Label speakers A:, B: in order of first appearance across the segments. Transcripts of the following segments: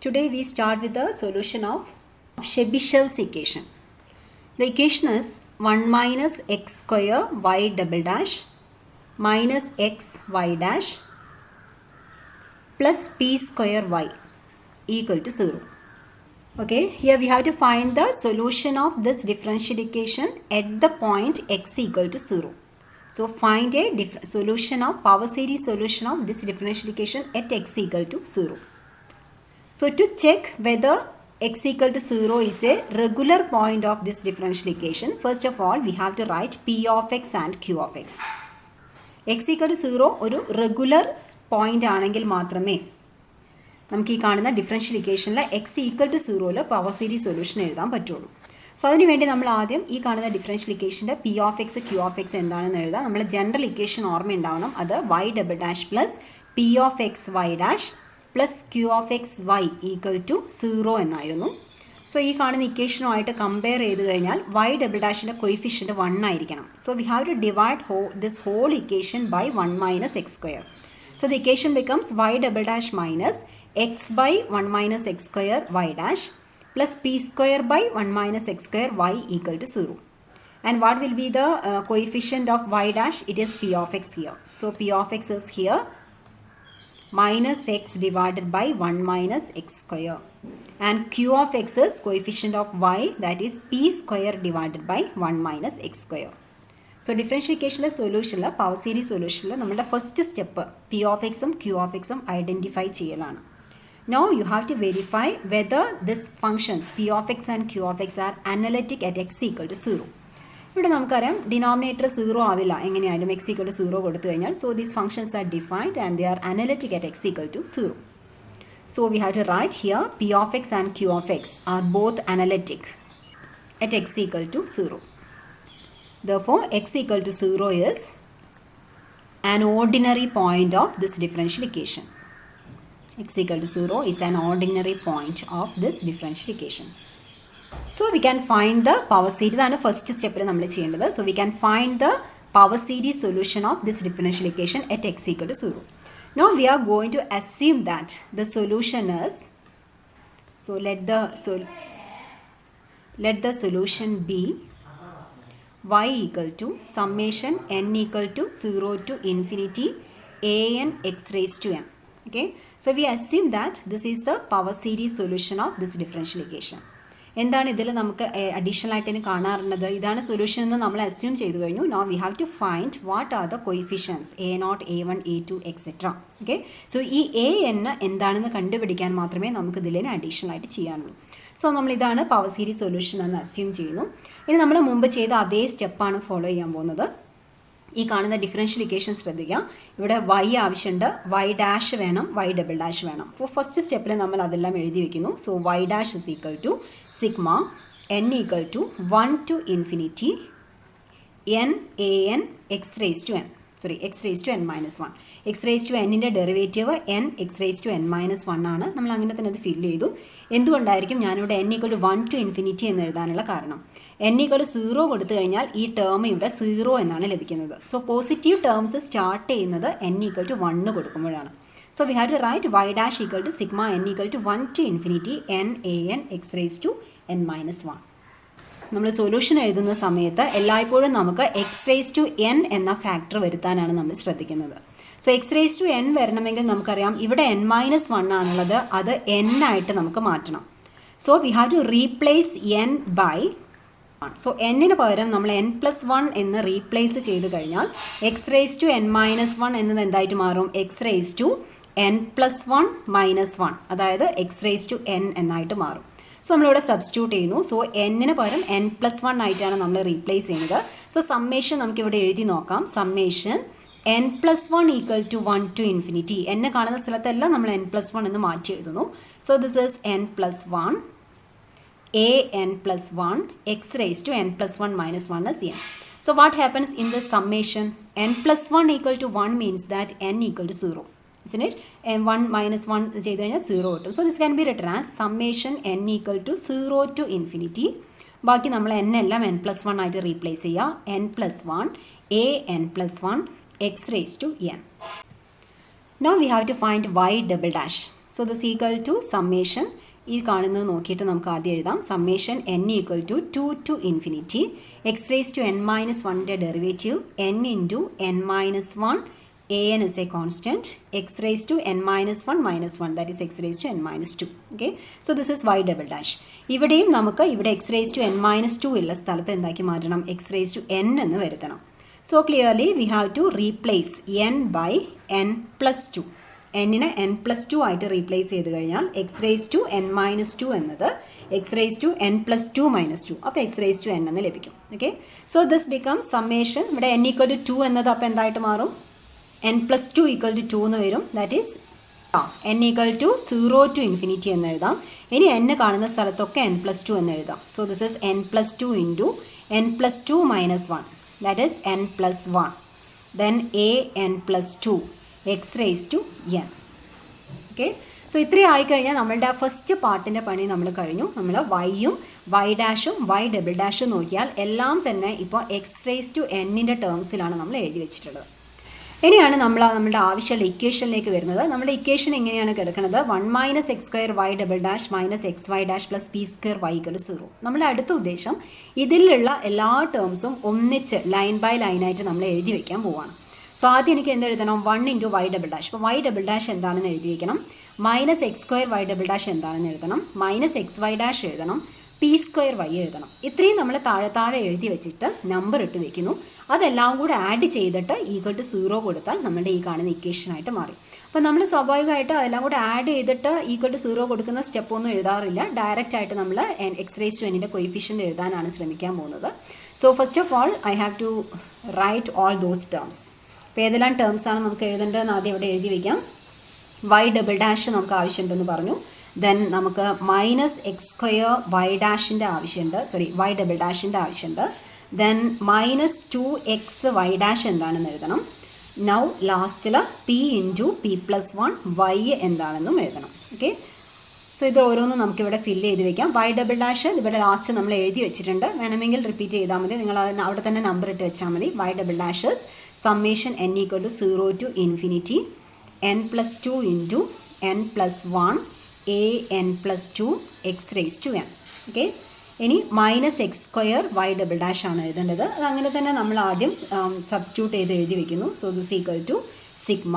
A: Today we start with the solution of Chebyshev's equation. The equation is 1 minus x square y double dash minus x y dash plus p square y equal to 0. Okay, here we have to find the solution of this differential equation at the point x equal to 0. So find a solution of power series solution of this differential equation at x equal to 0. So to check whether x equal to 0 is a regular point of this differential equation, first of all we have to write p of x and q of x. x equal to 0 ഒരു regular point ആണെങ്കിൽ മാത്രമേ നമുക്ക് ഈ കാണുന്ന differential ഇക്വേഷനിൽ x equal to 0ൽ power series solution എഴുതാൻ പറ്റുള്ളൂ. സോ അതിനുവേണ്ടി നമ്മൾ ആദ്യം ഈ കാണുന്ന ഡിഫറൻഷ്യൽ ഇക്വേഷൻ്റെ p of x q of x എന്താണെന്ന് എഴുതാം. നമ്മൾ ജനറൽ ഇക്വേഷൻ ഓർമ്മയുണ്ടാവണം. അത് y double dash plus p of x y dash plus q of x y equal to 0 എന്നായിരുന്നു. സോ ഈ കാണുന്ന ഇക്വേഷനുമായിട്ട് കമ്പയർ ചെയ്ത് കഴിഞ്ഞാൽ വൈ ഡബിൾ ഡാഷിൻ്റെ കൊയിഫിഷ്യൻറ്റ് 1 ആയിരിക്കണം. So we have to divide this whole equation by 1 minus x square. So the equation becomes y double dash minus x by 1 minus x square y dash plus p square by 1 minus x square y equal to 0. And what will be the coefficient of y dash? It is p of x here. So p of x is here minus x divided by 1 minus x square. And q of x is coefficient of y, that is p square divided by 1 minus x square. So differential equation solution power series solution നമ്മുടെ first step P of എക്സും Q of എക്സും identify ചെയ്യലാണ്. Now you have to verify whether this functions p of x and q of x are analytic at x equal to 0. ഇവിടെ നമുക്കറിയാം denominator 0 ആവില്ല എങ്ങനെയായാലും x equal to 0 കൊടുത്തു കഴിഞ്ഞാൽ. So these functions are defined and they are analytic at x equal to 0. So we have to write here p of x and q of x are both analytic at x equal to 0. Therefore, x equal to 0 is an ordinary point of this differential equation. X equal to 0 is an ordinary point of this differential equation. So, we can find the power series. That is the first step. So, we can find the power series solution of this differential equation at x equal to 0. Now, we are going to assume that the solution is, so let the solution be y equal to summation n equal to 0 to infinity a n x raised to n. Okay, so we assume that this is the power series solution of this differential equation. എന്താണ് ഇതിൽ നമുക്ക് additional ആയിട്ട് കാണാറുള്ളത്? ഇതാണ് solution എന്ന് നമ്മൾ assume ചെയ്തു കഴിഞ്ഞു. Now we have to find what are the coefficients a0 a1 a2 etcetera. Okay, so ഈ എ എൻ എന്താണെന്ന് കണ്ടുപിടിക്കാൻ മാത്രമേ നമുക്ക് ഇതിൽ അഡീഷണൽ ആയിട്ട് ചെയ്യാനുള്ളൂ. സോ നമ്മളിതാണ് പവർ സീരീസ് സൊല്യൂഷൻ എന്ന് അസ്യൂം ചെയ്യുന്നു. ഇനി നമ്മൾ മുമ്പ് ചെയ്ത അതേ സ്റ്റെപ്പാണ് ഫോളോ ചെയ്യാൻ പോകുന്നത്. ഈ കാണുന്ന ഡിഫറൻഷ്യൽ ഇക്വേഷൻ ശ്രദ്ധിക്കുക. ഇവിടെ y ആവശ്യമുണ്ട്, y ഡാഷ് വേണം, y ഡബിൾ ഡാഷ് വേണം. ഫസ്റ്റ് സ്റ്റെപ്പിൽ നമ്മൾ അതെല്ലാം എഴുതി വയ്ക്കുന്നു. So y dash is equal to sigma n equal to 1 to infinity n a n x raise to n. Sorry x raise to n minus 1. X raise to എന്നിൻ്റെ derivative n x raise to n minus 1 ആണ്. നമ്മൾ അങ്ങനെ തന്നെ അത് fill ചെയ്തു. എന്തുകൊണ്ടായിരിക്കും ഞാനിവിടെ n equal to 1 to infinity എന്ന് എഴുതാനുള്ള കാരണം? n ഈക്വൽ ടു 0 കൊടുത്തു കഴിഞ്ഞാൽ ഈ ടേം ഇവിടെ 0 എന്നാണ് ലഭിക്കുന്നത്. സോ പോസിറ്റീവ് ടേംസ് സ്റ്റാർട്ട് ചെയ്യുന്നത് n ഈക്വൽ ടു 1 കൊടുക്കുമ്പോഴാണ്. So we have to write y dash equal to sigma n equal to 1 to infinity n a n x raise to n minus 1. നമ്മൾ solution എഴുതുന്ന സമയത്ത് എല്ലായ്പ്പോഴും നമുക്ക് x raise to n എന്ന factor വരുത്താനാണ് നമ്മൾ ശ്രദ്ധിക്കുന്നത്. So x raise to n വരണമെങ്കിൽ നമുക്കറിയാം ഇവിടെ n മൈനസ് 1 ആണുള്ളത്, അത് n ആയിട്ട് നമുക്ക് മാറ്റണം. So we have to replace n by 1. So എന്നിന് പകരം നമ്മൾ n പ്ലസ് 1 എന്ന് റീപ്ലേസ് ചെയ്ത് കഴിഞ്ഞാൽ x raise to n minus 1 എന്നത് എന്തായിട്ട് മാറും? X raise to n plus 1 minus 1, അതായത് എക്സ് റേസ് ടു n എന്നായിട്ട് മാറും. സോ നമ്മളിവിടെ സബ്സ്റ്റിറ്റ്യൂട്ട് ചെയ്യുന്നു. സോ എന്നിന് പകരം n പ്ലസ് 1 ആയിട്ടാണ് നമ്മൾ റീപ്ലേസ് ചെയ്യുന്നത്. സോ സമ്മേഷൻ നമുക്കിവിടെ എഴുതി നോക്കാം. Summation n plus 1 equal to 1 to infinity. എന്നെ കാണുന്ന സ്ഥലത്തെല്ലാം നമ്മൾ n പ്ലസ് 1 എന്ന് മാറ്റി എഴുതുന്നു. So this is n plus 1 a n plus 1 x raised to n plus 1 minus 1 is n. So what happens in this summation? n plus 1 equal to 1 means that n equal to 0. Isn't it? And 1 minus 1 ചെയ്ത് കഴിഞ്ഞാൽ 0 കിട്ടും. So this can be written as summation n equal to 0 to infinity. ബാക്കി നമ്മൾ n എല്ലാം n plus 1 ആയിട്ട് replace ചെയ്യുക. n plus 1 a n plus 1 x raised to n. Now we have to find y double dash. So this equal to summation ഈ കാണുന്നത് നോക്കിയിട്ട് നമുക്ക് ആദ്യം എഴുതാം. Summation n equal to 2 to infinity x raise to n minus 1ൻ്റെ derivative n into n minus 1 an is a constant, x raised to n minus 1 minus 1, that is x raised to n minus 2. Okay, so this is y double dash. ഇവിടെയും നമുക്ക് ഇവിടെ x raised to n minus 2 ഉള്ള സ്ഥലത്ത് എന്താക്കി മാറ്റണം? x raised to n എന്ന് വരുത്തണം. So clearly we have to replace n by n plus 2. n-നെ n plus 2 ആയിട്ട് റീപ്ലേസ് ചെയ്ത് കഴിഞ്ഞാൽ x raised to n minus 2 എന്നത് x raised to n plus 2 minus 2. അപ്പോൾ x raised to n എന്ന് ലഭിക്കും. Okay, so this becomes summation. ഇവിടെ n equal to 2 എന്നത് അപ്പോൾ എന്തായിട്ട് മാറും? n plus 2 equal to 2 എന്ന് വരും. That is n equal to 0 to infinity എന്ന് എഴുതാം. ഇനി n കാണുന്ന സ്ഥലത്തൊക്കെ n plus 2 എന്ന് എഴുതാം. So this is n plus 2 into n plus 2 minus 1, that is n plus 1. Then a n plus 2 x raised to n. Okay, so ഇത്രയും ആയിക്കഴിഞ്ഞാൽ നമ്മളുടെ ആ ഫസ്റ്റ് പാർട്ടിൻ്റെ പണി നമ്മൾ കഴിഞ്ഞു. നമ്മൾ വൈയും വൈ ഡാഷും വൈ ഡബിൾ ഡാഷും നോക്കിയാൽ എല്ലാം തന്നെ ഇപ്പോൾ എക്സ് റേസ് ടു എന്നിൻ്റെ ടേംസിലാണ് നമ്മൾ എഴുതി വെച്ചിട്ടുള്ളത്. ഇനിയാണ് നമ്മുടെ ആവശ്യമുള്ള ഇക്വേഷനിലേക്ക് വരുന്നത്. നമ്മുടെ ഇക്വേഷൻ എങ്ങനെയാണ് കിടക്കുന്നത്? 1 minus x square y double dash minus x y dash plus p square y equal to 0. നമ്മുടെ അടുത്ത ഉദ്ദേശം ഇതിലുള്ള എല്ലാ ടേംസും ഒന്നിച്ച് ലൈൻ ബൈ ലൈനായിട്ട് നമ്മൾ എഴുതി വയ്ക്കാൻ പോവുകയാണ്. സോ ആദ്യം എനിക്ക് എന്ത് എഴുതണം? 1 ഇൻറ്റു വൈ ഡബിൾ ഡാഷ്. അപ്പോൾ വൈ ഡബിൾ ഡാഷ് എന്താണെന്ന് എഴുതി വയ്ക്കണം. Minus x square y double dash എന്താണെന്ന് എഴുതണം. മൈനസ് എക്സ് വൈ ഡാഷ് എഴുതണം. പി സ്ക്വയർ വൈ എഴുതണം. ഇത്രയും നമ്മൾ താഴെ എഴുതി വെച്ചിട്ട് നമ്പർ ഇട്ട് വെക്കുന്നു. അതെല്ലാം കൂടെ ആഡ് ചെയ്തിട്ട് ഈക്വൽ ടു 0 കൊടുത്താൽ നമ്മുടെ ഈ കാണുന്ന ഇക്വേഷനായിട്ട് മാറി. അപ്പോൾ നമ്മൾ സ്വാഭാവികമായിട്ട് അതെല്ലാം കൂടെ ആഡ് ചെയ്തിട്ട് ഈക്വൽ ടു 0 കൊടുക്കുന്ന സ്റ്റെപ്പൊന്നും എഴുതാറില്ല. ഡയറക്റ്റ് ആയിട്ട് നമ്മൾ എക്സ് റേസ് ടു എന്നിൻ്റെ കൊയിഫിഷ്യൻ്റ് എഴുതാനാണ് ശ്രമിക്കാൻ പോകുന്നത്. So first of all I have to write all those terms. അപ്പോൾ ഏതെല്ലാം ടേംസാണ് നമുക്ക് എഴുതേണ്ടതെന്ന് ആദ്യം ഇവിടെ എഴുതി വയ്ക്കാം. വൈ ഡബിൾ ഡാഷ് നമുക്ക് ആവശ്യമുണ്ടെന്ന് പറഞ്ഞു. ദെൻ നമുക്ക് മൈനസ് എക്സ് സ്ക്വയർ വൈ ഡാഷിൻ്റെ ആവശ്യമുണ്ട്, വൈ ഡബിൾ ഡാഷിൻ്റെ ആവശ്യമുണ്ട്. Then minus 2x Y dash എന്താണെന്ന് എഴുതണം. നൗ ലാസ്റ്റിൽ p into p plus 1 y എന്താണെന്നും എഴുതണം. ഓക്കെ, സോ ഇത് ഓരോന്നും നമുക്കിവിടെ ഫില്ല് ചെയ്ത് വെക്കാം. വൈ ഡബിൾ ഡാഷ് ഇവിടെ ലാസ്റ്റ് നമ്മൾ എഴുതി വെച്ചിട്ടുണ്ട്. വേണമെങ്കിൽ റിപ്പീറ്റ് ചെയ്താൽ മതി. നിങ്ങൾ അവിടെ തന്നെ നമ്പർ ഇട്ട് വെച്ചാൽ മതി. Y double dashes summation n equal to 0 to infinity n plus 2 into n plus 1 a n plus 2 x raise to n. Okay, ഇനി minus x square y double dash ആണ് എഴുതേണ്ടത്. അത് അങ്ങനെ തന്നെ നമ്മൾ ആദ്യം സബ്സ്റ്റിറ്റ്യൂട്ട് ചെയ്ത് എഴുതി വെക്കുന്നു. So this equal to sigma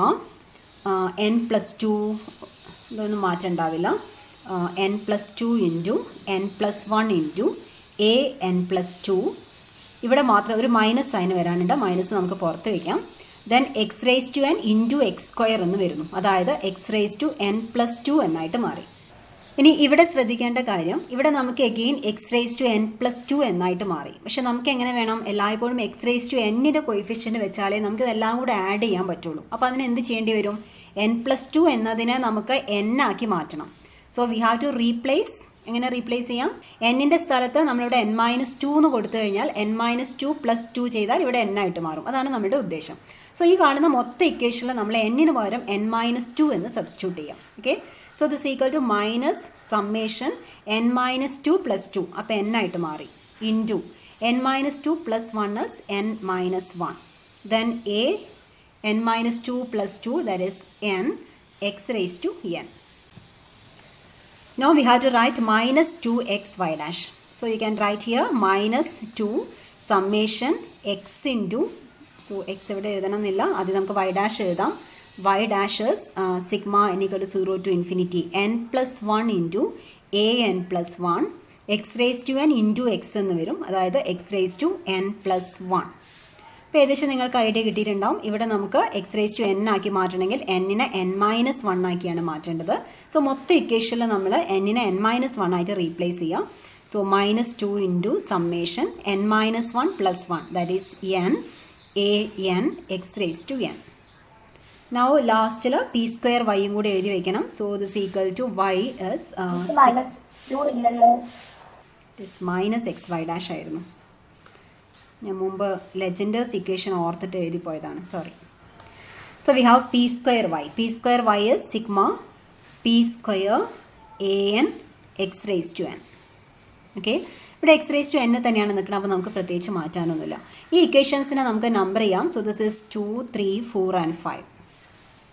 A: n plus 2, ഇതൊന്നും മാറ്റം ഉണ്ടാവില്ല, n plus 2 into n plus 1 into a n plus 2. ഇവിടെ മാത്രം ഒരു മൈനസ് സൈൻ വരാനുണ്ട്. മൈനസ് നമുക്ക് പുറത്ത് വയ്ക്കാം. Then x raise to n into x square എന്ന് വരുന്നു. അതായത് x raise to n plus 2 എന്നായിട്ട് മാറി. ഇനി ഇവിടെ ശ്രദ്ധിക്കേണ്ട കാര്യം, ഇവിടെ നമുക്ക് again x raise to n plus 2 എന്നായിട്ട് മാറി. പക്ഷെ നമുക്ക് എങ്ങനെ വേണം? എല്ലായ്പ്പോഴും എക്സ് റേസ് ടു എന്നിൻ്റെ കൊയിഫിഷ്യൻ്റ് വെച്ചാലേ നമുക്ക് ഇതെല്ലാം കൂടെ ആഡ് ചെയ്യാൻ പറ്റുള്ളൂ. അപ്പോൾ അതിന് എന്ത് ചെയ്യേണ്ടി വരും? n പ്ലസ് 2 എന്നതിനെ നമുക്ക് n ആക്കി മാറ്റണം. So we have to replace. എങ്ങനെ റീപ്ലേസ് ചെയ്യാം? എന്നിൻ്റെ സ്ഥലത്ത് നമ്മളിവിടെ n മൈനസ് 2 എന്ന് കൊടുത്തു കഴിഞ്ഞാൽ n മൈനസ് 2 പ്ലസ് 2 ചെയ്താൽ ഇവിടെ n ആയിട്ട് മാറും. അതാണ് നമ്മുടെ ഉദ്ദേശം. സോ ഈ കാണുന്ന മൊത്തം ഇക്വേഷനിൽ നമ്മൾ n-ന് പകരം n മൈനസ് 2 എന്ന് സബ്സ്റ്റിറ്റ്യൂട്ട് ചെയ്യാം. Okay, so this equal to minus summation n minus 2 plus 2, അപ്പോൾ n ആയിട്ട് മാറി, into n minus 2 plus 1 is n minus 1. Then a n minus 2 plus 2, that is n x raise to n. Now we have to write minus 2x y dash. So you can write here minus 2 summation x into, so x ഇവിടെ എഴുതണമെന്നില്ല, അത് നമുക്ക് y dash എഴുതാം. y dash is sigma n equal to 0 to infinity n plus 1 into a n plus 1 x raised to n into x എന്ന് വരും. അതായത് x raised to n plus 1. അപ്പോൾ ഏകദേശം നിങ്ങൾക്ക് ഐഡിയ കിട്ടിയിട്ടുണ്ടാവും. ഇവിടെ നമുക്ക് എക്സ് റേസ് ടു n ആക്കി മാറ്റണമെങ്കിൽ n-നെ n മൈനസ് 1 ആക്കിയാണ് മാറ്റേണ്ടത്. സോ മൊത്തം ഇക്വേഷനിൽ നമ്മൾ n-നെ n മൈനസ് 1 ആയിട്ട് റീപ്ലേസ് ചെയ്യാം. So minus 2 into summation n minus 1 plus 1, that is n a n x raise to n. Now ലാസ്റ്റിൽ പി സ്ക്വയർ വൈയും കൂടി എഴുതി വയ്ക്കണം. So this equal to y is minus x y dash ആയിരുന്നു. ഞാൻ മുമ്പ് ലെജൻഡേഴ്സ് ഇക്വേഷൻ ഓർത്തിട്ട് എഴുതി പോയതാണ്, sorry. So we have p square y. P square y is sigma p square a n x raise to n. Okay, ഇവിടെ X raise to n തന്നെയാണ് നിൽക്കുന്നത്. അപ്പോൾ നമുക്ക് പ്രത്യേകിച്ച് മാറ്റാനൊന്നുമില്ല. ഈ ഇക്വേഷൻസിനെ നമുക്ക് നമ്പർ ചെയ്യാം. So this is 2, 3, 4 and 5.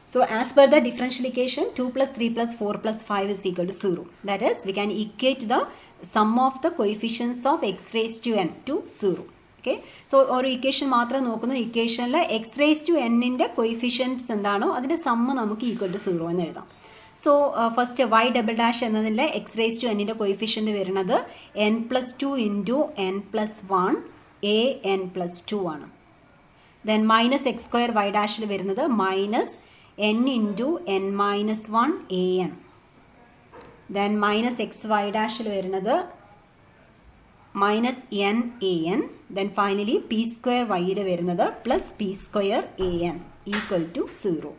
A: So as per the differential equation, 2 plus 3 plus 4 plus 5 is equal to 0. That is, we can equate the sum of the coefficients of x raised to n to 0. Okay. So ഒരു equation മാത്രം നോക്കുന്നു. ഇക്വേഷനിൽ X raise to എന്നിൻ്റെ കൊയിഫിഷ്യൻസ് എന്താണോ അതിൻ്റെ sum നമുക്ക് equal to 0 എന്ന് എഴുതാം. So first y double dash എന്നതിൻ്റെ എക്സ് റേസ് ടു എന്നിൻ്റെ കൊയിഫിഷ്യൻ്റ് വരുന്നത് n+2 into n+1 a n+2 ആണ്. Then minus x square y ഡാഷിൽ വരുന്നത് minus n into n-1 a n. Then minus x y ഡാഷിൽ വരുന്നത് minus n a n. Then finally p square വൈയിൽ വരുന്നത് plus p square a n equal to 0.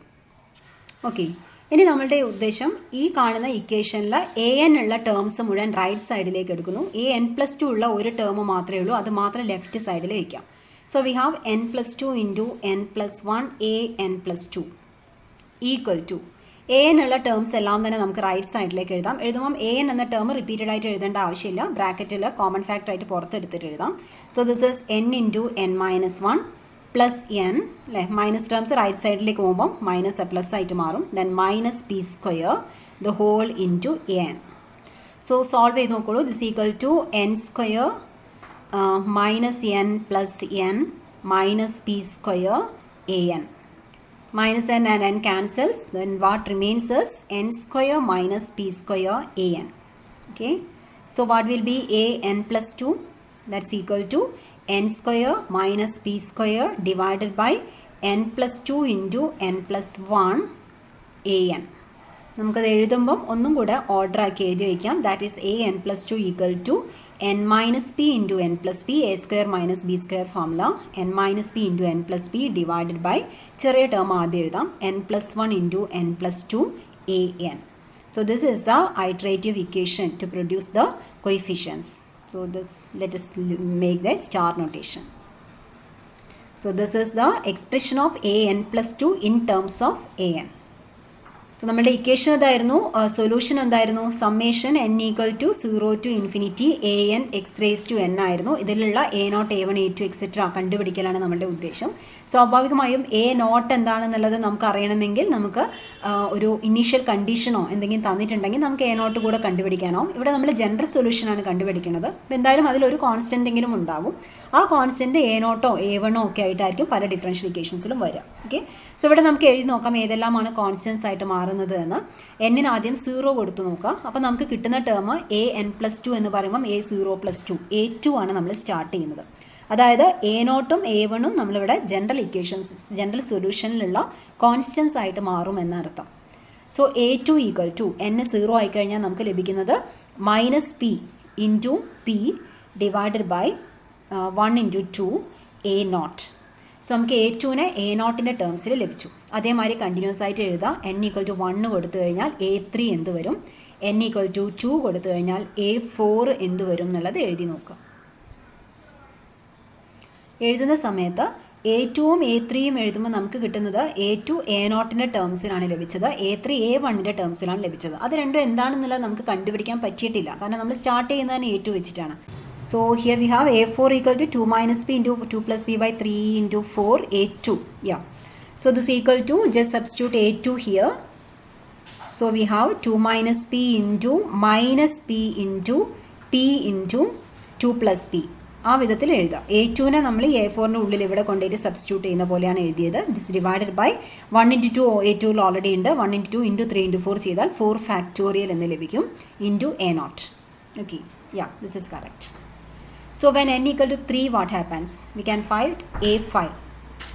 A: Okay, ഇനി നമ്മളുടെ ഉദ്ദേശം ഈ കാണുന്ന ഇക്വേഷനിൽ എ എൻ ഉള്ള ടേംസ് മുഴുവൻ റൈറ്റ് സൈഡിലേക്ക് എടുക്കുന്നു. ഈ n+2 ഉള്ള ഒരു ടേം മാത്രമേ ഉള്ളൂ, അത് മാത്രം ലെഫ്റ്റ് സൈഡിൽ വയ്ക്കാം. So we have n+2 into n+1 a n+2 equal to a n ഉള്ള ടേംസ് എല്ലാം തന്നെ നമുക്ക് റൈറ്റ് സൈഡിലേക്ക് എഴുതാം. എഴുതുമ്പം എ എൻ എന്ന ടേം റിപ്പീറ്റഡ് ആയിട്ട് എഴുതേണ്ട ആവശ്യമില്ല, ബ്രാക്കറ്റിൽ കോമൺ ഫാക്ടർ ആയിട്ട് പുറത്തെടുത്തിട്ട് എഴുതാം. So this is n into n-1 plus n അല്ലേ, മൈനസ് ടേംസ് റൈറ്റ് സൈഡിലേക്ക് പോകുമ്പം മൈനസ് പ്ലസ് ആയിട്ട് മാറും. Then minus p square the whole into n. So solve ചെയ്ത് നോക്കോളൂ. This equal to n square minus n plus n minus p square a n. Minus n and n cancels, then what remains is n square minus p square a n. Okay, so what will be a n plus 2? That's equal to n square minus p square divided by n plus 2 into n plus 1 a n. നമുക്കത് എഴുതുമ്പം ഒന്നും കൂടെ order ആക്കി എഴുതി വയ്ക്കാം. That is a n plus 2 equal to n minus p into n plus p, a square minus b square formula, n minus p into n plus p divided by ചെറിയ term ആദ്യം എഴുതാം n plus 1 into n plus 2 a n. So this is the iterative equation to produce the coefficients. So this, let us make the star notation. So this is the expression of a n plus 2 in terms of a n. So നമ്മുടെ equation എന്തായിരുന്നു, solution എന്തായിരുന്നു, summation n equal to 0 to infinity a n x raise to n ആയിരുന്നു. ഇതിലുള്ള a0 a1 a2 etcetera കണ്ടുപിടിക്കലാണ് നമ്മുടെ ഉദ്ദേശം. സ്വാഭാവികമായും a0 എന്താണെന്നുള്ളത് നമുക്ക് അറിയണമെങ്കിൽ നമുക്ക് ഒരു ഇനീഷ്യൽ കണ്ടീഷനോ എന്തെങ്കിലും തന്നിട്ടുണ്ടെങ്കിൽ നമുക്ക് a0 കൂടെ കണ്ടുപിടിക്കാനാവും. ഇവിടെ നമ്മൾ ജനറൽ സൊല്യൂഷനാണ് കണ്ടുപിടിക്കുന്നത്. അപ്പോൾ എന്തായാലും അതിലൊരു കോൺസ്റ്റൻ്റ് എങ്കിലും ഉണ്ടാകും. ആ കോൺസ്റ്റൻറ്റ് a0 a1 ഒക്കെ ആയിട്ടായിരിക്കും പല ഡിഫറൻഷ്യൽ ഇക്വേഷൻസിലും വരിക. ഓക്കെ, സോ ഇവിടെ നമുക്ക് എഴുതി നോക്കാം ഏതെല്ലാമാണ് കോൺസ്റ്റൻസ് ആയിട്ട് മാറുന്നത് എന്ന്. എന്നിന് ആദ്യം 0 കൊടുത്ത് നോക്കാം. അപ്പോൾ നമുക്ക് കിട്ടുന്ന ടേം a n+2 എന്ന് പറയുമ്പം a0+2 a2 ആണ് നമ്മൾ സ്റ്റാർട്ട് ചെയ്യുന്നത്. അതായത് a0ഉം a1ഉം നമ്മളിവിടെ ജനറൽ ഇക്വേഷൻസ് ജനറൽ സൊല്യൂഷനിലുള്ള കോൺസ്റ്റൻസ് ആയിട്ട് മാറും എന്നർത്ഥം. So a2 equal to n 0 ആയിക്കഴിഞ്ഞാൽ നമുക്ക് ലഭിക്കുന്നത് minus p into p divided by 1 into 2 a0. സോ നമുക്ക് a2നെ a0ൻ്റെ ടേംസിൽ ലഭിച്ചു. അതേമാതിരി കണ്ടിന്യൂസ് ആയിട്ട് എഴുതാം. n ഈക്വൽ ടു 1 കൊടുത്തു കഴിഞ്ഞാൽ a3 എന്ത് വരും, n ഈക്വൽ ടു 2 കൊടുത്തു കഴിഞ്ഞാൽ a4 എന്ത് വരും എന്നുള്ളത് എഴുതി നോക്കുക. എഴുതുന്ന സമയത്ത് a2ഉം a3യും എഴുതുമ്പോൾ നമുക്ക് കിട്ടുന്നത് a2 a0ൻ്റെ ടേംസിലാണ് ലഭിച്ചത്, a3 a1ൻ്റെ ടേംസിലാണ് ലഭിച്ചത്. അത് രണ്ടും എന്താണെന്നുള്ളത് നമുക്ക് കണ്ടുപിടിക്കാൻ പറ്റിയിട്ടില്ല, കാരണം നമ്മൾ സ്റ്റാർട്ട് ചെയ്യുന്നതിന് a2 വെച്ചിട്ടാണ്. So here we have a4 equal to 2 minus p into 2 plus p by 3 into 4 a2. Yeah. So this equal to, just substitute a2 here. So we have 2 minus p into minus p into p into 2 plus p. ആ വിധത്തിൽ എഴുതാം. a2നെ നമ്മൾ a4ൻ്റെ ഉള്ളിൽ ഇവിടെ കൊണ്ടുപോയിട്ട് substitute ചെയ്യുന്ന പോലെയാണ് എഴുതിയത്. This divided by 1 into 2 a2 already ഉണ്ട്. 1 ഇൻറ്റു 2 ഇൻറ്റു 3 ഇൻറ്റു 4 ചെയ്താൽ 4 ഫാക്ടോറിയൽ എന്ന് ലഭിക്കും into a0. Okay. Yeah, this is correct. So when n equal to 3, what happens? We can find a5.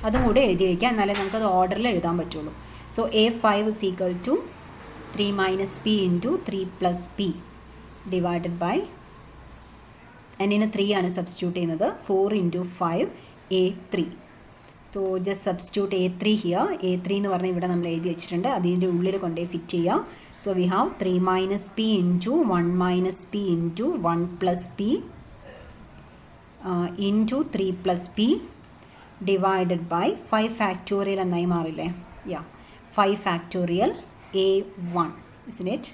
A: അതും കൂടെ എഴുതി വയ്ക്കാം, എന്നാലേ നമുക്കത് ഓർഡറിൽ എഴുതാൻ പറ്റുള്ളൂ. So a5 is equal to 3 minus p into 3 plus p divided by n-ന് 3 ആണ് സബ്സ്റ്റിറ്റ്യൂട്ട് ചെയ്യുന്നത്, 4 into 5 a3. So just substitute a3 here. a3 എന്ന് പറഞ്ഞാൽ ഇവിടെ നമ്മൾ എഴുതി വെച്ചിട്ടുണ്ട്, അതിൻ്റെ ഉള്ളിൽ കൊണ്ടുപോയി ഫിറ്റ് ചെയ്യാം. So we have 3 minus p into 1 minus p into 1 plus p into 3 plus p divided by 5 factorial എന്നായി മാറില്ലേ. യാ, 5 factorial a1, isn't it?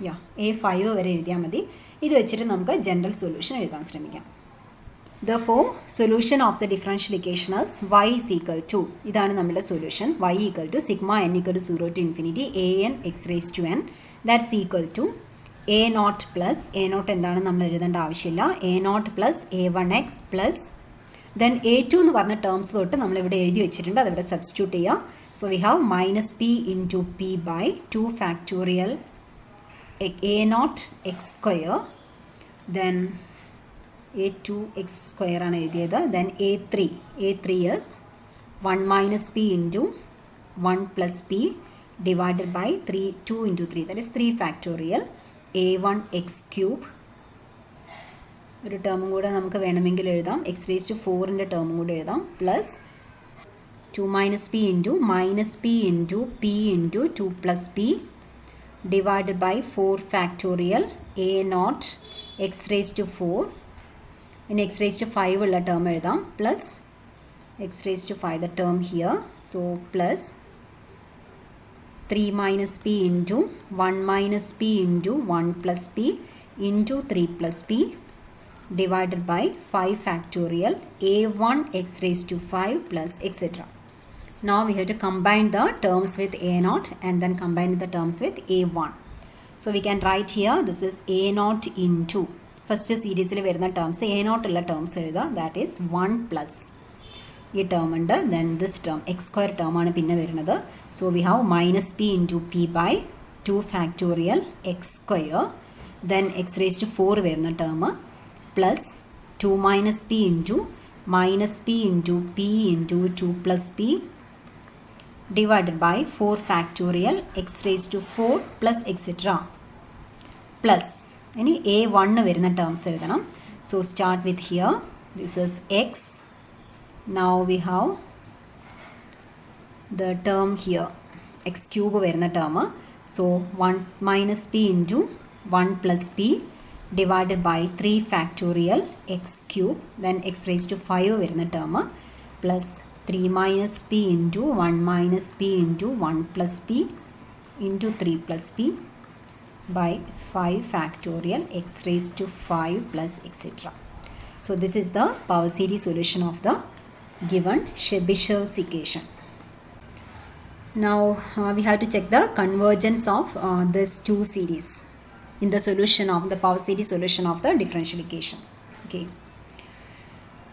A: Yeah, a5 വരെ എഴുതിയാൽ മതി. ഇത് വെച്ചിട്ട് നമുക്ക് ജനറൽ സൊല്യൂഷൻ എഴുതാൻ ശ്രമിക്കാം. Therefore, solution of the differential equation is y is equal to, ഇതാണ് നമ്മുടെ solution, y equal to sigma n equal to 0 to infinity a n x raised to n, that's equal to a naught plus, a naught എന്താണ് നമ്മൾ എഴുതേണ്ട ആവശ്യമില്ല, a naught plus a1x plus then a2 എന്ന് പറഞ്ഞ terms തൊട്ട് നമ്മളിവിടെ എഴുതി വെച്ചിട്ടുണ്ട്, അതിവിടെ സബ്സ്റ്റിറ്റ്യൂട്ട് ചെയ്യുക. So we have minus p into p by 2 factorial a naught x square then a2 x square ആണ് എഴുതിയത്, then a3 is 1 minus p into 1 plus p divided by 2 into 3, that is 3 factorial a1 x cube, ഒരു ടേമും കൂടെ നമുക്ക് വേണമെങ്കിൽ എഴുതാം, x raised to 4ൻ്റെ ടേമും കൂടെ എഴുതാം, plus 2 minus p into p into 2 plus p divided by 4 factorial a naught x raised to 4, in x raised to 5 ഉള്ള term എഴുതാം, plus x raised to 5 the term here, so plus 3 minus p into 1 minus p into 1 plus p into 3 plus p divided by 5 factorial a1 x raised to 5 plus etc. Now we have to combine the terms with a naught and then combine the terms with a1. So we can write here, this is a naught into, first series il varuna terms a naught ulla terms ezhuda, that is 1 plus ee term und, then this term x square term aanu pinne varunathu. So we have minus p into p by 2 factorial x square, then x raised to 4 varuna term plus 2 minus p into p into 2 plus p divided by 4 factorial x raised to 4 plus etc. plus any a1 വരുന്ന terms എഴുതണം. So start with here, this is x, now we have the term here x cube വരുന്ന term, so 1 minus p into 1 plus p divided by 3 factorial x cube, then x raised to 5 വരുന്ന term plus 3 minus p into 1 minus p into 1 plus p into 3 plus p by 5 factorial x raised to 5 plus etc. So this is the power series solution of the given Chebyshev's equation. Now we have to check the convergence of this two series in the solution of the power series solution of the differential equation. Okay.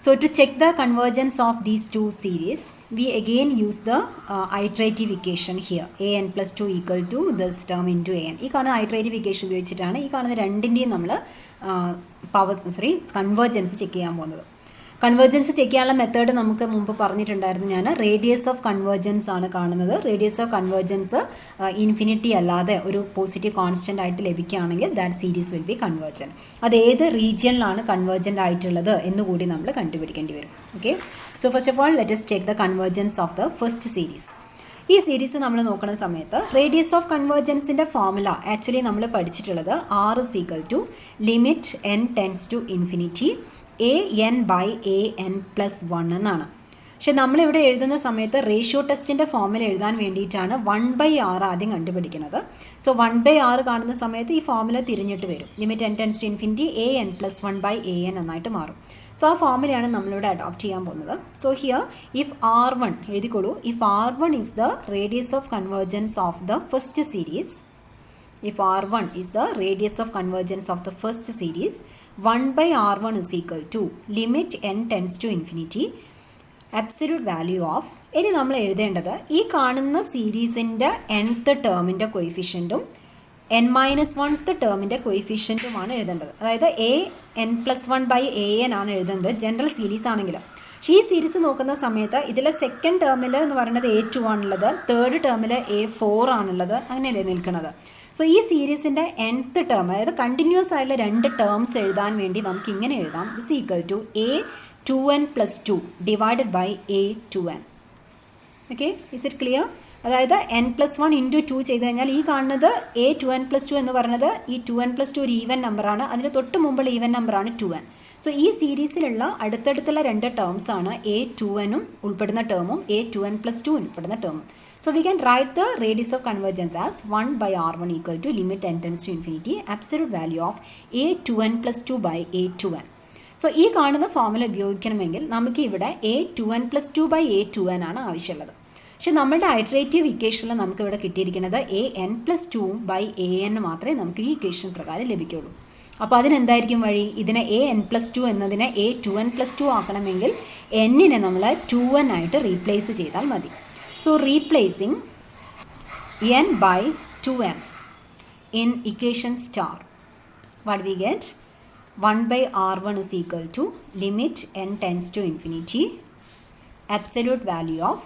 A: So to check the convergence of these two series, we again use the iterative equation here, an plus 2 equal to this term into an. ഈ കാണുന്ന iterative equation ഉപയോഗിച്ചിട്ടാണ് ഈ കാണുന്ന രണ്ടിൻ്റെയും നമ്മൾ convergence check ചെയ്യാൻ പോകുന്നത്. Convergence check ചെയ്യാനുള്ള മെത്തേഡ് നമുക്ക് മുമ്പ് പറഞ്ഞിട്ടുണ്ടായിരുന്നു ഞാൻ, റേഡിയസ് ഓഫ് കൺവേർജൻസ് ആണ് കാണുന്നത്. റേഡിയസ് ഓഫ് കൺവേർജൻസ് ഇൻഫിനിറ്റി അല്ലാതെ ഒരു പോസിറ്റീവ് കോൺസ്റ്റൻ്റ് ആയിട്ട് ലഭിക്കുകയാണെങ്കിൽ that series will be convergent. അത് ഏത് റീജിയനിലാണ് കൺവേർജൻ്റ് ആയിട്ടുള്ളത് എന്നുകൂടി നമ്മൾ കണ്ടുപിടിക്കേണ്ടി വരും. Okay, so first of all let us check the convergence of the first series. ഈ സീരീസ് നമ്മൾ നോക്കുന്ന സമയത്ത് റേഡിയസ് ഓഫ് കൺവേർജൻസിൻ്റെ ഫോർമുല ആക്ച്വലി നമ്മൾ പഠിച്ചിട്ടുള്ളത് r is equal to limit n tends to infinity an by an plus 1 എന്നാണ്. പക്ഷെ നമ്മളിവിടെ എഴുതുന്ന സമയത്ത് റേഷ്യോ ടെസ്റ്റിൻ്റെ ഫോർമുല എഴുതാൻ വേണ്ടിയിട്ടാണ് 1/r ആദ്യം കണ്ടുപിടിക്കുന്നത്. സോ 1/r കാണുന്ന സമയത്ത് ഈ ഫോർമുല തിരിഞ്ഞിട്ട് വരും, limit n tends to infinity an plus 1 by an എന്നായിട്ട് മാറും. സോ ആ ഫോർമുലയാണ് നമ്മളിവിടെ അഡോപ്റ്റ് ചെയ്യാൻ പോകുന്നത്. സോ ഹിയർ ഇഫ് r1 എഴുതിക്കോളൂ, if r1 is the radius of convergence of the first series, if r1 is the radius of convergence of the first series, 1/r1 is equal to limit n tends to infinity absolute value of, ഇനി നമ്മൾ എഴുതേണ്ടത് ഈ കാണുന്ന സീരീസിൻ്റെ nth ടേമിൻ്റെ കൊയിഫിഷ്യൻറ്റും n-1th ടേമിൻ്റെ കൊയിഫിഷ്യൻറ്റുമാണ് എഴുതേണ്ടത്. അതായത് an+1/an ആണ് എഴുതേണ്ടത് general series ആണെങ്കിൽ. പക്ഷേ ഈ സീരീസ് നോക്കുന്ന സമയത്ത് ഇതിലെ സെക്കൻഡ് ടേമിൽ എന്ന് പറയുന്നത് a2 ആണുള്ളത്, തേർഡ് ടേമിൽ a4 ആണുള്ളത്, അങ്ങനെയല്ലേ നിൽക്കുന്നത്. സോ ഈ സീരീസിൻ്റെ nth ടേം, അതായത് കണ്ടിന്യൂസ് ആയിട്ടുള്ള രണ്ട് ടേംസ് എഴുതാൻ വേണ്ടി നമുക്ക് ഇങ്ങനെ എഴുതാം, this equal to a2n + 2 divided by a2n. Okay, is it clear? അതായത് n+1 × 2 ചെയ്ത് കഴിഞ്ഞാൽ ഈ കാണുന്നത് a2n + 2 എന്ന് പറയുന്നത് ഈ 2n + 2 ഒരു ഈവൻ നമ്പറാണ്, അതിന് തൊട്ട് മുമ്പുള്ള ഈവൻ നമ്പറാണ് 2n. സോ ഈ സീരീസിലുള്ള അടുത്തടുത്തുള്ള രണ്ട് ടേംസാണ് a2n ഉൾപ്പെടുന്ന ടേമും a2n + 2 ഉൾപ്പെടുന്ന ടേമും. So we can write the radius of convergence as 1/r1 equal to limit n tends to infinity absolute value of a2n + 2 by a2n. So ഈ കാണുന്ന ഫോർമുല ഉപയോഗിക്കണമെങ്കിൽ നമുക്ക് ഇവിടെ a2n+2/a2n ആണ് ആവശ്യമുള്ളത്. പക്ഷെ നമ്മളുടെ ഐറ്ററേറ്റീവ് ഇക്വേഷനിൽ നമുക്ക് ഇവിടെ കിട്ടിയിരിക്കുന്നത് an+2/an മാത്രമേ നമുക്ക് ഈ ഇക്വേഷൻ പ്രകാരം ലഭിക്കുകയുള്ളൂ. അപ്പോൾ അതിനെന്തായിരിക്കും വഴി? ഇതിനെ an+2 എന്നതിനെ a2n+2 ആക്കണമെങ്കിൽ n-നെ നമ്മൾ 2n ആയിട്ട് റീപ്ലേസ് ചെയ്താൽ മതി. So replacing n by 2n in equation star, what we get? 1/r1 is equal to limit n tends to infinity absolute value of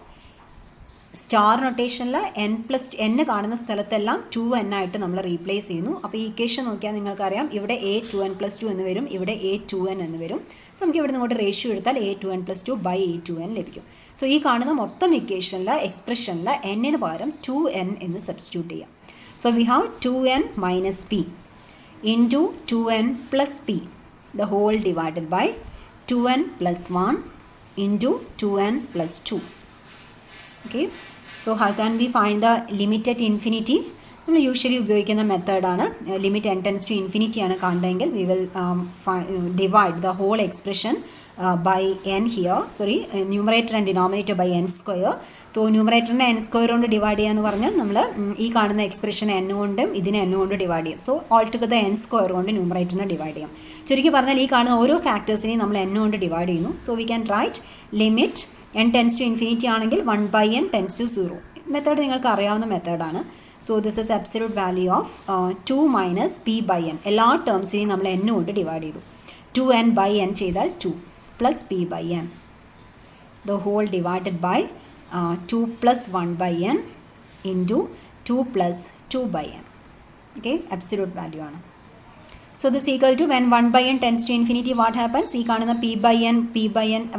A: star നൊട്ടേഷനിൽ n കാണുന്ന സ്ഥലത്തെല്ലാം 2n ആയിട്ട് നമ്മൾ റീപ്ലേസ് ചെയ്യുന്നു. അപ്പോൾ ഈ ഇക്വേഷൻ നോക്കിയാൽ നിങ്ങൾക്കറിയാം ഇവിടെ a2n+2 എന്ന് വരും, ഇവിടെ a2n എന്ന് വരും. സോ നമുക്ക് ഇവിടെ നിങ്ങോട്ട് റേഷ്യോ എടുത്താൽ a2n+2/a2n ലഭിക്കും. സോ ഈ കാണുന്ന മൊത്തം ഇക്വേഷനിൽ എക്സ്പ്രഷനിൽ n-ന് പകരം 2n എന്ന് സബ്സ്റ്റിറ്റ്യൂട്ട് ചെയ്യാം. So we have 2n minus p into 2n plus p the whole divided by 2n plus 1 into 2n plus 2. Okay, so how can we find the limit at infinity? നമ്മൾ usually ഉപയോഗിക്കുന്ന മെത്തേഡാണ്. Limit n tends to infinity ആണ് കാണുന്നതെങ്കിൽ we will divide the whole expression by n here, numerator and denominator by n square. So ന്യൂമറേറ്ററിനെ n square കൊണ്ട് divide ചെയ്യാന്ന് പറഞ്ഞാൽ നമ്മൾ ഈ കാണുന്ന എക്സ്പ്രഷൻ n കൊണ്ടും ഇതിനെ n കൊണ്ട് ഡിവൈഡ് ചെയ്യും. So all together n square കൊണ്ട് ന്യൂമറേറ്ററിനെ ഡിവൈഡ് ചെയ്യാം. ചുരുക്കി പറഞ്ഞാൽ ഈ കാണുന്ന ഓരോ ഫാക്ടേഴ്സിനെയും നമ്മൾ n കൊണ്ട് ഡിവൈഡ് ചെയ്യുന്നു. So we can write limit n tends to infinity ആണെങ്കിൽ 1/n tends to 0. മെത്തേഡ് നിങ്ങൾക്ക് അറിയാവുന്ന മെത്തേഡാണ്. So this is absolute value of 2 minus p/n. എല്ലാ ടേംസിനെയും നമ്മൾ n കൊണ്ട് ഡിവൈഡ് ചെയ്തു. 2n/n ചെയ്താൽ 2 plus p/n. The whole divided by 2 plus 1/n into 2 plus 2/n. Okay, absolute value ആണ്. So this equal to when 1/n tends to infinity, what happens? ഈ കാണുന്ന p/n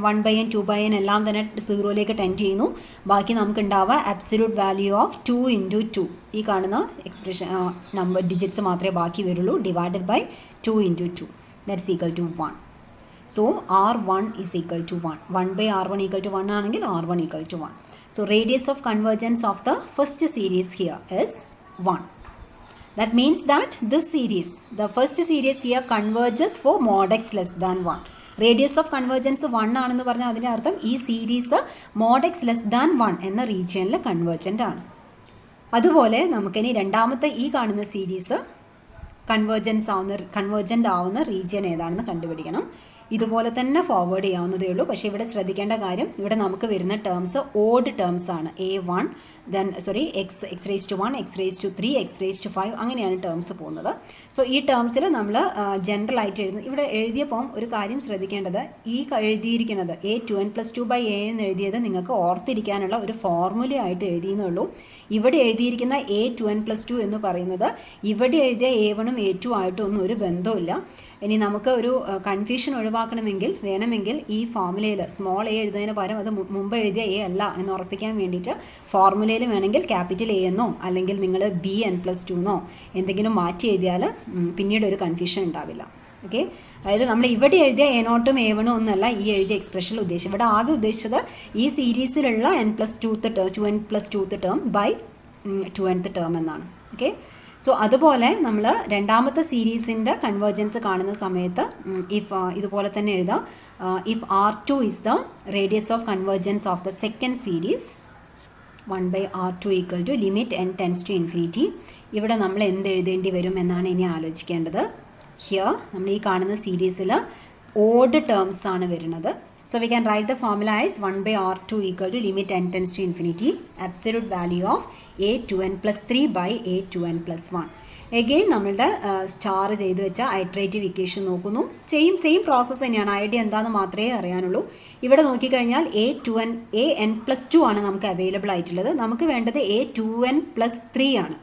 A: 1/n 2/n എല്ലാം തന്നെ 0ലേക്ക് tend ചെയ്യുന്നു. ബാക്കി നമുക്ക് ഉണ്ടാവുക absolute value of 2 into 2. ഈ കാണുന്ന എക്സ്പ്രഷൻ നമ്പർ ഡിജിറ്റ്സ് മാത്രമേ ബാക്കി വരുള്ളൂ. Divided by 2 into 2. That's equal to 1. So r1 is equal to 1. 1/r1 equal to 1 ആണെങ്കിൽ r1 equal to 1. So radius of convergence of the first series here is 1. That means that this series, the first series here converges for mod x less than 1. Radius of convergence 1 ആണെന്ന് പറഞ്ഞാൽ അതിൻ്റെ അർത്ഥം ഈ series mod x less than 1 എന്ന റീജിയനിൽ convergent ആണ്. അതുപോലെ നമുക്കിനി രണ്ടാമത്തെ ഈ കാണുന്ന സീരീസ് കൺവേർജൻ്റ് ആവുന്ന റീജിയൻ ഏതാണെന്ന് കണ്ടുപിടിക്കണം. ഇതുപോലെ തന്നെ ഫോർവേഡ് ചെയ്യാവുന്നതേ ഉള്ളൂ. പക്ഷേ ഇവിടെ ശ്രദ്ധിക്കേണ്ട കാര്യം, ഇവിടെ നമുക്ക് വരുന്ന ടേംസ് ഓഡ് ടേംസ് ആണ്. a1 x⁻1 x⁻3 x⁻5 അങ്ങനെയാണ് ടേംസ് പോകുന്നത്. സോ ഈ ടേംസിൽ നമ്മൾ ജനറൽ ആയിട്ട് ഇവിടെ എഴുതിയപ്പോൾ ഒരു കാര്യം ശ്രദ്ധിക്കേണ്ടത്, ഈ എഴുതിയിരിക്കുന്നത് a2n+2/a എന്ന് എഴുതിയത് നിങ്ങൾക്ക് ഓർത്തിരിക്കാനുള്ള ഒരു ഫോർമുല ആയിട്ട് എഴുതിയെന്നേ ഉള്ളൂ. ഇവിടെ എഴുതിയിരിക്കുന്ന a2n+2 എന്ന് പറയുന്നത് ഇവിടെ എഴുതിയ a1ഉം a2 ആയിട്ടും ഒന്നും ഒരു ബന്ധവുമില്ല. ഇനി നമുക്ക് ഒരു കൺഫ്യൂഷൻ ഒഴിവാക്കണമെങ്കിൽ വേണമെങ്കിൽ ഈ ഫോർമുലയിൽ സ്മോൾ a എഴുതുന്നതിന് പകരം അത് മുമ്പ് എഴുതിയ a അല്ല എന്ന് ഉറപ്പിക്കാൻ വേണ്ടിയിട്ട് ഫോർമുലയിൽ വേണമെങ്കിൽ ക്യാപിറ്റൽ a എന്നോ അല്ലെങ്കിൽ നിങ്ങൾ bn+2 എന്നോ എന്തെങ്കിലും മാറ്റി എഴുതിയാൽ പിന്നീട് ഒരു കൺഫ്യൂഷൻ ഉണ്ടാവില്ല. ഓക്കെ, അതായത് നമ്മൾ ഇവിടെ എഴുതിയ a0ഉം a1ഉം ഒന്നല്ല ഈ എഴുതിയ എക്സ്പ്രഷനിൽ ഉദ്ദേശിച്ചത്. ഇവിടെ ആകെ ഉദ്ദേശിച്ചത് ഈ സീരീസിലുള്ള n+2th term by 2nth term എന്നാണ്. ഓക്കെ, സോ അതുപോലെ നമ്മൾ രണ്ടാമത്തെ സീരീസിൻ്റെ കൺവേർജൻസ് കാണുന്ന സമയത്ത് ഇതുപോലെ തന്നെ എഴുതാം. If r2 is the radius of convergence of the second series 1/r2 equal to limit n tends to infinity. ഇവിടെ നമ്മൾ എന്ത് എഴുതേണ്ടി വരും എന്നാണ് ഇനി ആലോചിക്കേണ്ടത്. ഹിയർ നമ്മൾ ഈ കാണുന്ന സീരീസിൽ ഓഡ് ടേംസ് ആണ് വരുന്നത്. So we can write the formula as 1/r2 equal to limit n tends to infinity absolute value of a2n+3/a2n+1. Again നമ്മളുടെ സ്റ്റാർ ചെയ്ത് വെച്ച ഐട്രേറ്റീവ് ഇക്വേഷൻ നോക്കുന്നു. സെയിം പ്രോസസ്സ് തന്നെയാണ്. ഐഡിയ എന്താണെന്ന് മാത്രമേ അറിയാനുള്ളൂ. ഇവിടെ നോക്കിക്കഴിഞ്ഞാൽ an+2 ആണ് നമുക്ക് അവൈലബിൾ ആയിട്ടുള്ളത്. നമുക്ക് വേണ്ടത് a2n+3 ആണ്.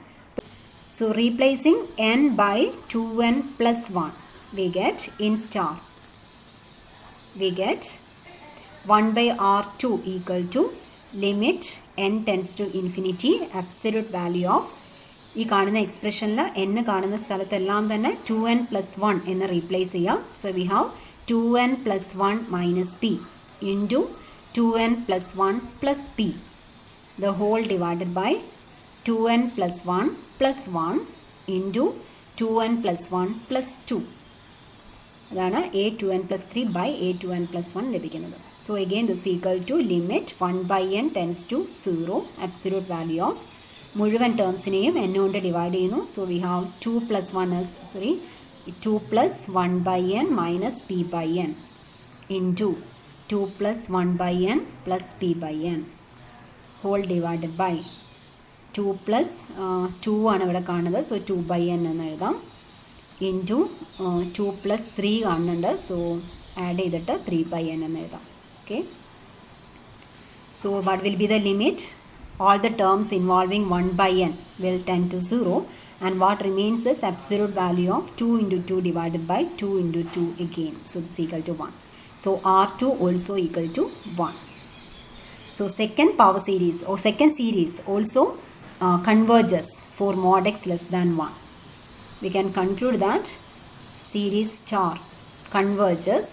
A: So replacing n by 2n+1 we get in star we get 1/r2 equal to limit n tends to infinity absolute value of ഈ കാണുന്ന എക്സ്പ്രഷനിൽ n കാണുന്ന സ്ഥലത്തെല്ലാം തന്നെ 2n+1 എന്ന് റീപ്ലേസ് ചെയ്യാം. So we have 2n+1 minus p into 2n+1 plus p the whole divided by 2n+1 + 1 into 2n+1 + 2. അതാണ് a2n plus 3 by a2n plus 1 ലഭിക്കുന്നത്. So again this is equal to limit 1 by n tends to 0 absolute value of മുഴുവൻ ടേംസിനെയും n കൊണ്ട് divide ചെയ്യുന്നു. So we have 2 plus 1 by n minus p by n into 2 plus 1 by n plus p by n whole divided by 2 plus 2 ആണ് ഇവിടെ കാണുന്നത്. So 2 by n എന്ന് എഴുതാം into 2 plus 3 കാണുന്നുണ്ട്. So add ചെയ്തിട്ട് 3 by n എന്ന് എഴുതാം. Okay. So what will be the limit? All the terms involving 1 by n will tend to 0 and what remains is absolute value of 2 into 2 divided by 2 into 2 again. So this is equal to 1. So R2 also equal to 1. So second power series or second series also converges for mod x less than 1. We can conclude that series star converges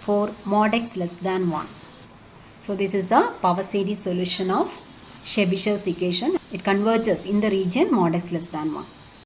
A: for mod x less than 1. So this is a power series solution of Chebyshev's equation. It converges in the region mod x less than 1.